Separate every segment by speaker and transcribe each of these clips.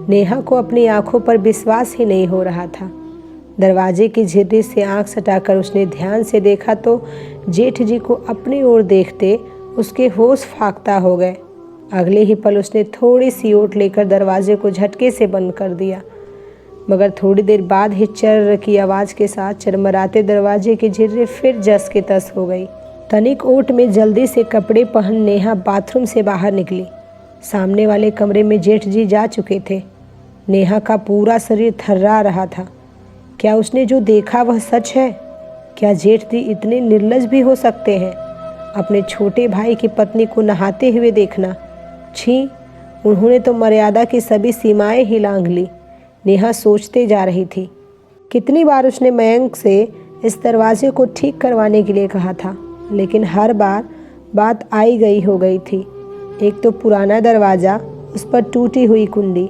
Speaker 1: नेहा को अपनी आंखों पर विश्वास ही नहीं हो रहा था। दरवाजे की झिर्री से आंख सटाकर उसने ध्यान से देखा तो जेठ जी को अपनी ओर देखते उसके होश फाख्ता हो गए। अगले ही पल उसने थोड़ी सी ओट लेकर दरवाजे को झटके से बंद कर दिया, मगर थोड़ी देर बाद ही चर्र की आवाज़ के साथ चरमराते दरवाजे की झिर्री फिर जस के तस हो गई। तनिक ओट में जल्दी से कपड़े पहन नेहा बाथरूम से बाहर निकली। सामने वाले कमरे में जेठ जी जा चुके थे। नेहा का पूरा शरीर थर्रा रहा था। क्या उसने जो देखा वह सच है? क्या जेठ जी इतने निर्लज्ज भी हो सकते हैं? अपने छोटे भाई की पत्नी को नहाते हुए देखना, छी, उन्होंने तो मर्यादा की सभी सीमाएं ही लांघ ली। नेहा सोचते जा रही थी। कितनी बार उसने मयंक से इस दरवाजे को ठीक करवाने के लिए कहा था, लेकिन हर बार बात आई गई हो गई थी। एक तो पुराना दरवाज़ा, उस पर टूटी हुई कुंडी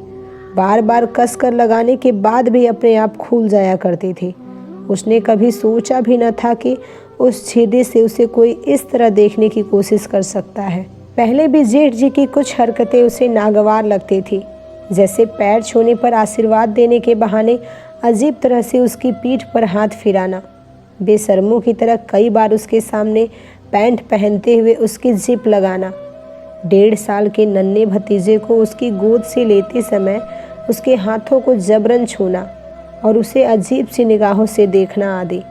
Speaker 1: बार बार कस कर लगाने के बाद भी अपने आप खुल जाया करती थी। उसने कभी सोचा भी न था कि उस छेदे से उसे कोई इस तरह देखने की कोशिश कर सकता है। पहले भी जेठ जी की कुछ हरकतें उसे नागवार लगती थी, जैसे पैर छूने पर आशीर्वाद देने के बहाने अजीब तरह से उसकी पीठ पर हाथ फिराना, बेशर्मों की तरह कई बार उसके सामने पैंट पहनते हुए उसकी जिप लगाना, 1.5 साल के नन्हे भतीजे को उसकी गोद से लेते समय उसके हाथों को जबरन छूना और उसे अजीब सी निगाहों से देखना आदि।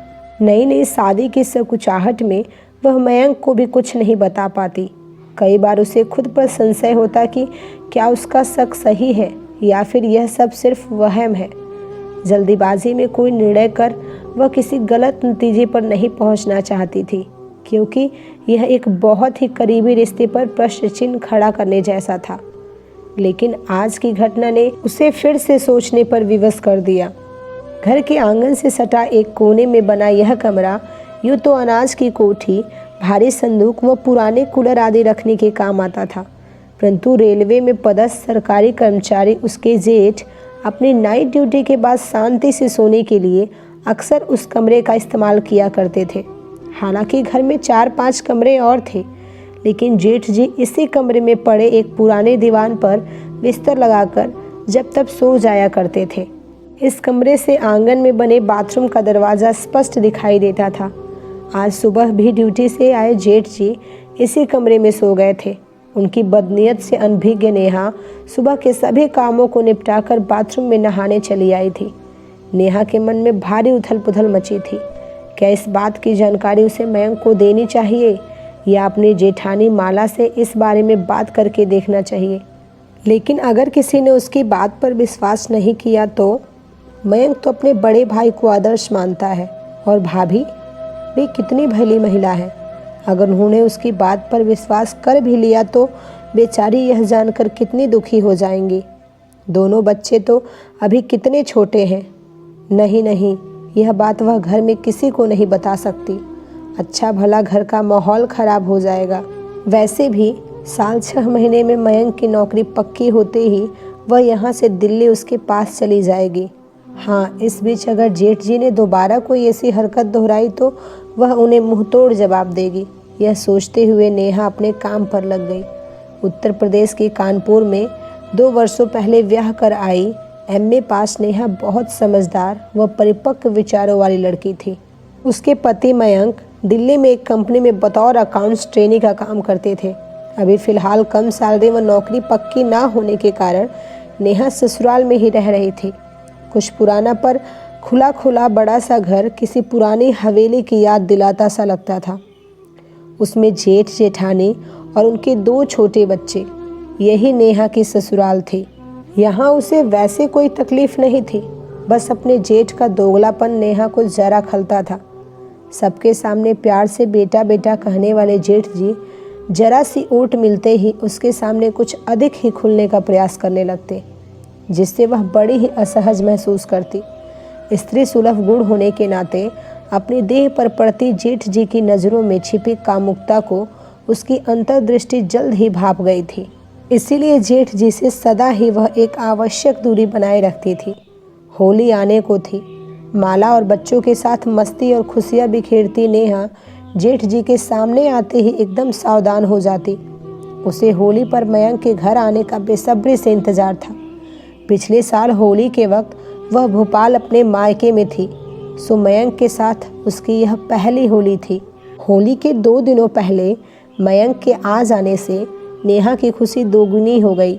Speaker 1: नई नई शादी की सकुचाहट में वह मयंक को भी कुछ नहीं बता पाती। कई बार उसे खुद पर संशय होता कि क्या उसका शक सही है या फिर यह सब सिर्फ वहम है। जल्दीबाजी में कोई निर्णय कर वह किसी गलत नतीजे पर नहीं पहुंचना चाहती थी, क्योंकि यह एक बहुत ही करीबी रिश्ते पर प्रश्न चिन्ह खड़ा करने जैसा था। लेकिन आज की घटना ने उसे फिर से सोचने पर विवश कर दिया। घर के आंगन से सटा एक कोने में बना यह कमरा यूँ तो अनाज की कोठी, भारी संदूक व पुराने कूलर आदि रखने के काम आता था, परंतु रेलवे में पदस्थ सरकारी कर्मचारी उसके जेठ अपनी नाइट ड्यूटी के बाद शांति से सोने के लिए अक्सर उस कमरे का इस्तेमाल किया करते थे। हालांकि घर में 4-5 कमरे और थे, लेकिन जेठ जी इसी कमरे में पड़े एक पुराने दीवान पर बिस्तर लगाकर जब तब सो जाया करते थे। इस कमरे से आंगन में बने बाथरूम का दरवाज़ा स्पष्ट दिखाई देता था। आज सुबह भी ड्यूटी से आए जेठ जी इसी कमरे में सो गए थे। उनकी बदनीयत से अनभिज्ञ नेहा सुबह के सभी कामों को निपटाकर बाथरूम में नहाने चली आई थी। नेहा के मन में भारी उथल पुथल मची थी। क्या इस बात की जानकारी उसे मयंक को देनी चाहिए या अपनी जेठानी माला से इस बारे में बात करके देखना चाहिए? लेकिन अगर किसी ने उसकी बात पर विश्वास नहीं किया तो मयंक तो अपने बड़े भाई को आदर्श मानता है, और भाभी भी कितनी भली महिला है। अगर उन्होंने उसकी बात पर विश्वास कर भी लिया तो बेचारी यह जानकर कितनी दुखी हो जाएंगी। दोनों बच्चे तो अभी कितने छोटे हैं। नहीं नहीं, यह बात वह घर में किसी को नहीं बता सकती। अच्छा भला घर का माहौल खराब हो जाएगा। वैसे भी साल 6 महीने में मयंक की नौकरी पक्की होते ही वह यहाँ से दिल्ली उसके पास चली जाएगी। हाँ, इस बीच अगर जेठ जी ने दोबारा कोई ऐसी हरकत दोहराई तो वह उन्हें मुंहतोड़ जवाब देगी। यह सोचते हुए नेहा अपने काम पर लग गई। उत्तर प्रदेश के कानपुर में 2 वर्षों पहले ब्याह कर आई MA पास नेहा बहुत समझदार व परिपक्व विचारों वाली लड़की थी। उसके पति मयंक दिल्ली में एक कंपनी में बतौर अकाउंट्स ट्रेनी का काम करते थे। अभी फ़िलहाल कम सैलरी व नौकरी पक्की ना होने के कारण नेहा ससुराल में ही रह रही थी। कुछ पुराना पर खुला खुला बड़ा सा घर किसी पुरानी हवेली की याद दिलाता सा लगता था। उसमें जेठ जेठानी और उनके 2 छोटे बच्चे, यही नेहा की ससुराल थी। यहाँ उसे वैसे कोई तकलीफ नहीं थी, बस अपने जेठ का दोगलापन नेहा को जरा खलता था। सबके सामने प्यार से बेटा बेटा कहने वाले जेठ जी जरा सी ओट मिलते ही उसके सामने कुछ अधिक ही खुलने का प्रयास करने लगते, जिससे वह बड़ी ही असहज महसूस करती। स्त्री सुलभ गुण होने के नाते अपनी देह पर पड़ती जेठ जी की नज़रों में छिपी कामुकता को उसकी अंतर्दृष्टि जल्द ही भाप गई थी। इसीलिए जेठ जी से सदा ही वह एक आवश्यक दूरी बनाए रखती थी। होली आने को थी। माला और बच्चों के साथ मस्ती और खुशियाँ बिखेरती नेहा जेठ जी के सामने आते ही एकदम सावधान हो जाती। उसे होली पर मयंक के घर आने का बेसब्री से इंतजार था। पिछले साल होली के वक्त वह भोपाल अपने मायके में थी, सो मयंक के साथ उसकी यह पहली होली थी। होली के 2 दिनों पहले मयंक के आ जाने से नेहा की खुशी दोगुनी हो गई।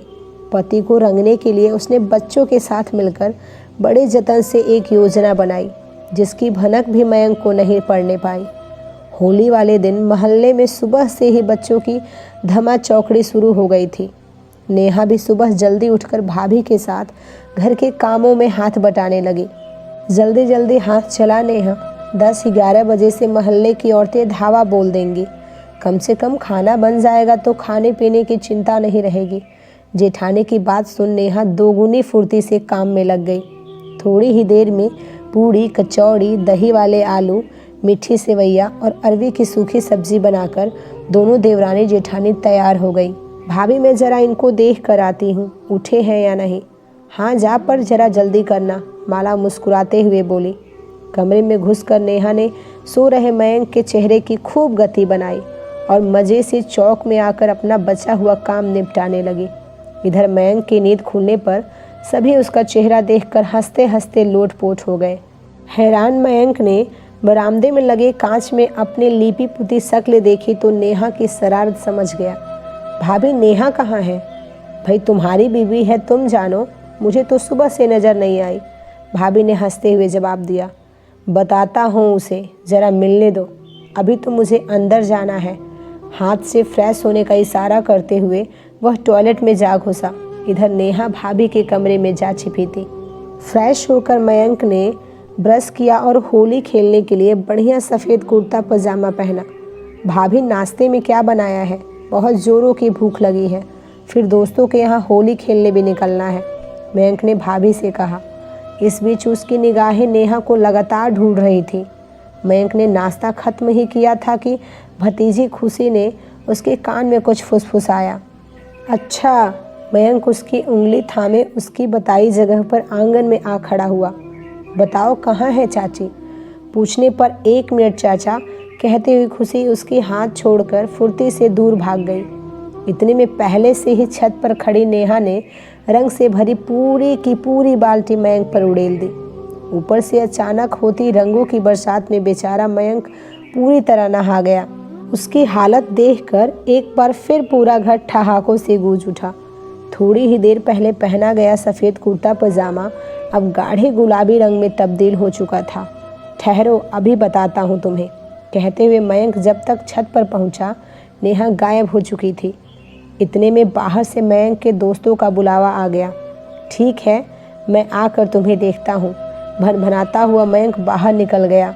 Speaker 1: पति को रंगने के लिए उसने बच्चों के साथ मिलकर बड़े जतन से एक योजना बनाई, जिसकी भनक भी मयंक को नहीं पड़ने पाई। होली वाले दिन मोहल्ले में सुबह से ही बच्चों की धमा चौकड़ी शुरू हो गई थी। नेहा भी सुबह जल्दी उठकर भाभी के साथ घर के कामों में हाथ बटाने लगी। जल्दी जल्दी हाथ चला नेहा, 10-11 बजे से मोहल्ले की औरतें धावा बोल देंगी। कम से कम खाना बन जाएगा तो खाने पीने की चिंता नहीं रहेगी। जेठानी की बात सुन नेहा दोगुनी फुर्ती से काम में लग गई। थोड़ी ही देर में पूड़ी, कचौड़ी, दही वाले आलू, मीठी सेवैया और अरवी की सूखी सब्जी बनाकर दोनों देवरानी जेठानी तैयार हो गई। भाभी मैं ज़रा इनको देख कर आती हूँ, उठे हैं या नहीं। हाँ जा, पर ज़रा जल्दी करना, माला मुस्कुराते हुए बोली। कमरे में घुसकर नेहा ने सो रहे मयंक के चेहरे की खूब गति बनाई और मज़े से चौक में आकर अपना बचा हुआ काम निपटाने लगी। इधर मयंक की नींद खुलने पर सभी उसका चेहरा देखकर हंसते हंसते लोटपोट हो गए। हैरान मयंक ने बरामदे में लगे कांच में अपनी लीपी पुती शक्ल देखी तो नेहा की शरारत समझ गया। भाभी नेहा कहाँ है? भाई तुम्हारी बीवी है, तुम जानो, मुझे तो सुबह से नज़र नहीं आई। भाभी ने हंसते हुए जवाब दिया। बताता हूँ उसे, ज़रा मिलने दो, अभी तो मुझे अंदर जाना है। हाथ से फ्रेश होने का इशारा करते हुए वह टॉयलेट में जा घुसा। इधर नेहा भाभी के कमरे में जा छिपी थी। फ्रेश होकर मयंक ने ब्रश किया और होली खेलने के लिए बढ़िया सफ़ेद कुर्ता पजामा पहना। भाभी नाश्ते में क्या बनाया है? बहुत ज़ोरों की भूख लगी है, फिर दोस्तों के यहाँ होली खेलने भी निकलना है, मयंक ने भाभी से कहा। इस बीच उसकी निगाहें नेहा को लगातार ढूंढ रही थी। मयंक ने नाश्ता खत्म ही किया था कि भतीजी खुशी ने उसके कान में कुछ फुसफुसाया। अच्छा। मयंक उसकी उंगली थामे उसकी बताई जगह पर आंगन में आ खड़ा हुआ। बताओ कहाँ है चाची? पूछने पर 1 मिनट चाचा कहते हुए खुशी उसके हाथ छोड़कर फुर्ती से दूर भाग गई। इतने में पहले से ही छत पर खड़ी नेहा ने रंग से भरी पूरी की पूरी बाल्टी मयंक पर उड़ेल दी। ऊपर से अचानक होती रंगों की बरसात में बेचारा मयंक पूरी तरह नहा गया। उसकी हालत देखकर एक बार फिर पूरा घर ठहाकों से गूंज उठा। थोड़ी ही देर पहले पहना गया सफ़ेद कुर्ता पजामा अब गाढ़े गुलाबी रंग में तब्दील हो चुका था। ठहरो, अभी बताता हूँ तुम्हें, कहते हुए मयंक जब तक छत पर पहुँचा नेहा गायब हो चुकी थी। इतने में बाहर से मयंक के दोस्तों का बुलावा आ गया। ठीक है, मैं आकर तुम्हें देखता हूँ, भनभनाता हुआ मयंक बाहर निकल गया।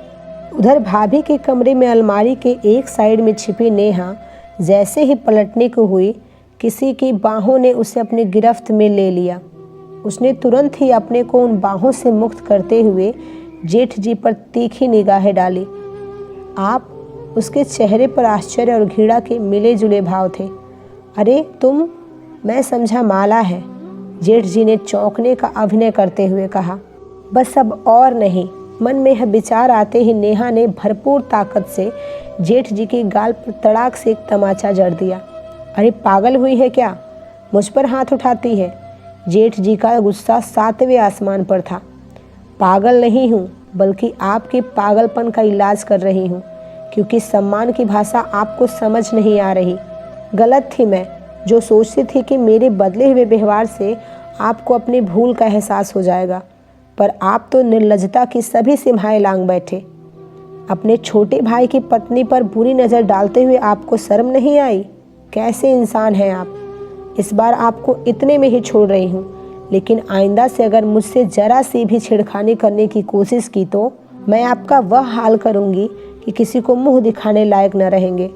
Speaker 1: उधर भाभी के कमरे में अलमारी के एक साइड में छिपी नेहा जैसे ही पलटने को हुई, किसी की बाहों ने उसे अपनी गिरफ्त में ले लिया। उसने तुरंत ही अपने को उन बाहों से मुक्त करते हुए जेठ जी पर तीखी निगाहें डाली। आप? उसके चेहरे पर आश्चर्य और घृणा के मिले जुले भाव थे। अरे तुम? मैं समझा माला है, जेठ जी ने चौंकने का अभिनय करते हुए कहा। बस अब और नहीं। मन में यह विचार आते ही नेहा ने भरपूर ताकत से जेठ जी के गाल पर तड़ाक से एक तमाचा जड़ दिया। अरे पागल हुई है क्या? मुझ पर हाथ उठाती है? जेठ जी का गुस्सा 7वें आसमान पर था। पागल नहीं हूँ, बल्कि आपके पागलपन का इलाज कर रही हूँ, क्योंकि सम्मान की भाषा आपको समझ नहीं आ रही। गलत थी मैं, जो सोचती थी कि मेरे बदले हुए व्यवहार से आपको अपनी भूल का एहसास हो जाएगा, पर आप तो निर्लज्जता की सभी सीमाएं लांघ बैठे। अपने छोटे भाई की पत्नी पर बुरी नज़र डालते हुए आपको शर्म नहीं आई? कैसे इंसान हैं आप? इस बार आपको इतने में ही छोड़ रही हूँ, लेकिन आइंदा से अगर मुझसे जरा सी भी छेड़खानी करने की कोशिश की तो मैं आपका वह हाल करूँगी कि किसी को मुंह दिखाने लायक न रहेंगे।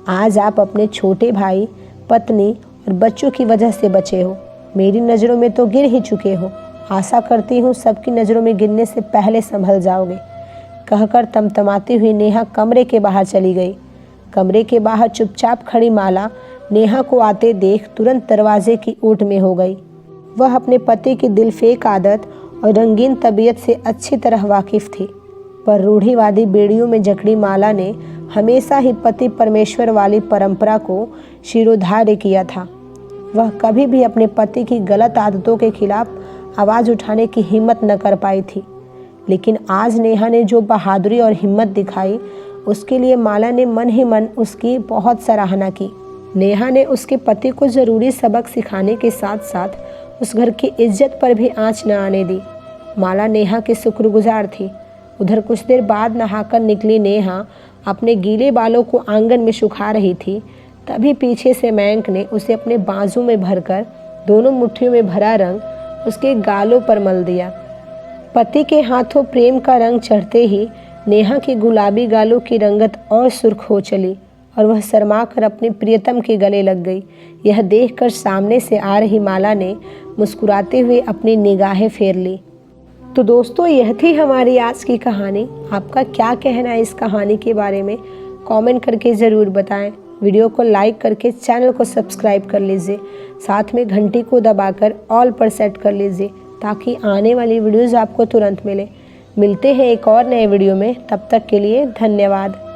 Speaker 1: आज आप अपने छोटे भाई, पत्नी और बच्चों की वजह से बचे हो, मेरी नज़रों में तो गिर ही चुके हो। आशा करती हूँ सबकी नज़रों में गिरने से पहले संभल जाओगे, कहकर तमतमाती हुई नेहा कमरे के बाहर चली गई। कमरे के बाहर चुपचाप खड़ी माला नेहा को आते देख तुरंत दरवाजे की ओट में हो गई। वह अपने पति की दिलफेक आदत और रंगीन तबीयत से अच्छी तरह वाकिफ थी, पर रूढ़िवादी बेड़ियों में जकड़ी माला ने हमेशा ही पति परमेश्वर वाली परंपरा को शिरोधार्य किया था। वह कभी भी अपने पति की गलत आदतों के खिलाफ आवाज़ उठाने की हिम्मत न कर पाई थी। लेकिन आज नेहा ने जो बहादुरी और हिम्मत दिखाई, उसके लिए माला ने मन ही मन उसकी बहुत सराहना की। नेहा ने उसके पति को ज़रूरी सबक सिखाने के साथ साथ उस घर की इज्जत पर भी आँच न आने दी। माला नेहा की शुक्रगुजार थी। उधर कुछ देर बाद नहाकर निकली नेहा अपने गीले बालों को आंगन में सुखा रही थी। तभी पीछे से मयंक ने उसे अपने बाजू में भरकर दोनों मुट्ठियों में भरा रंग उसके गालों पर मल दिया। पति के हाथों प्रेम का रंग चढ़ते ही नेहा की गुलाबी गालों की रंगत और सुर्ख हो चली और वह शर्मा कर अपने प्रियतम के गले लग गई। यह देखकर सामने से आ रही माला ने मुस्कुराते हुए अपनी निगाहें फेर ली। तो दोस्तों, यह थी हमारी आज की कहानी। आपका क्या कहना है इस कहानी के बारे में? कमेंट करके ज़रूर बताएं। वीडियो को लाइक करके चैनल को सब्सक्राइब कर लीजिए। साथ में घंटी को दबाकर ऑल पर सेट कर लीजिए ताकि आने वाली वीडियोज़ आपको तुरंत मिले। मिलते हैं एक और नए वीडियो में। तब तक के लिए धन्यवाद।